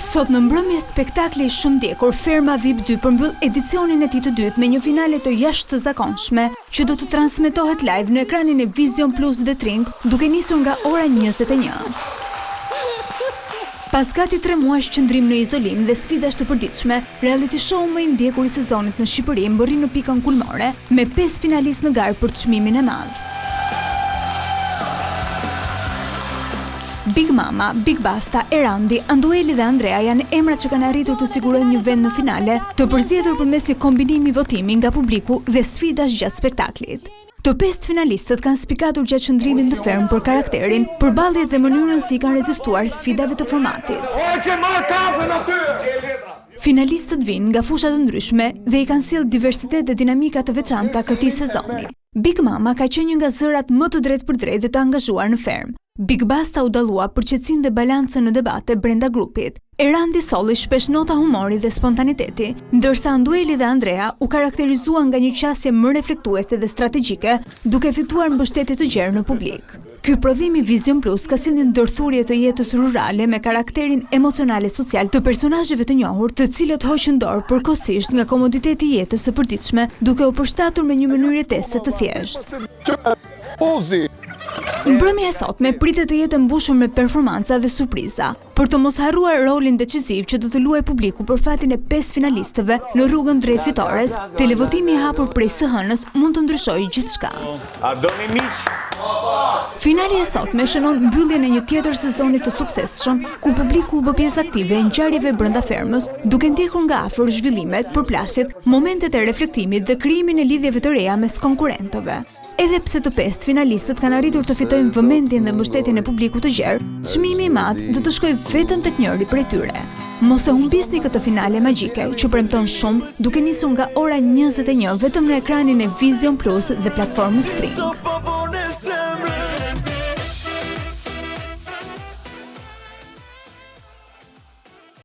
Sot në mbrëmje spektakli shumë ndjekur, Ferma VIP 2 përmbyll edicionin e tij të dytë me një finale të jashtëzakonshme që do të transmetohet live në ekranin e Vision Plus dhe Tring, duke nisur nga ora 21. Pas gati 3 muajsh qëndrim në izolim dhe sfidash të përditshme, reality show më i ndjekur i sezonit në Shqipëri mbërri në pikën kulmore me 5 finalistë në garë për çmimin e madh. Big Mama, Big Basta, Erandi, Andueli dhe Andrea janë emrat që kanë arritur të sigurojnë një vend në finale, të përzgjedhur përmes një kombinimi votimi nga publiku dhe sfidash gjatë spektaklit. Të 5 finalistët kanë spikatur gjatë qëndrimit në Ferm për karakterin, përballjet dhe mënyrën si kanë rezistuar sfidave të formatit. Finalistët vinë nga fusha të ndryshme dhe i kanë sjellë diversitet dhe dinamika të veçanta këtij sezoni. Big Mama ka qenë një nga zërat më të drejtë për drejtë dhe të angazhuar në Ferm. Big Basta u dallua për qetësinë dhe balancën në debate brenda grupit. Erandi solli shpesh nota humori dhe spontaniteti, ndërsa Andueli dhe Andrea u karakterizuan nga një qasje më reflektuese dhe strategjike, duke fituar mbështetje të gjerë në publik. Ky prodhim i Vision Plus ka sjellë një ndërthurje të jetës rurale me karakterin emocional e social të personazheve të njohur, të cilët hoqën dorë përkohësisht nga komoditeti i jetës së përditshme, duke u përshtatur me një mënyrë jetese të thjeshtë. Mbrëmja e sotme pritet të jetë mbushur me performanca dhe surpriza. Për të mos harruar rolin decisiv që do të luajë publiku për fatin e 5 finalistëve në rrugën drejt fitores, televotimi i hapur prej së hënës mund të ndryshojë gjithçka. Finali e sotme shënon mbylljen e një tjetër sezoni të suksesshëm, ku publiku u bë pjesë aktive e ngjarjeve brenda Fermës, duke ndjekur nga afër zhvillimet, përplasjet, momentet e reflektimit dhe krijimin e lidhjeve të reja mes konkurrentëve. Edhe pse të 5 finalistët kanë arritur të fitojnë vëmendjen dhe mbështetjen e publikut të gjerë, çmimi i madh do të shkojë vetëm tek njëri prej tyre. Mos e humbisni këtë finale magjike që premton shumë, duke nisur nga ora 21 vetëm në ekranin e Vision Plus dhe platformës Tring.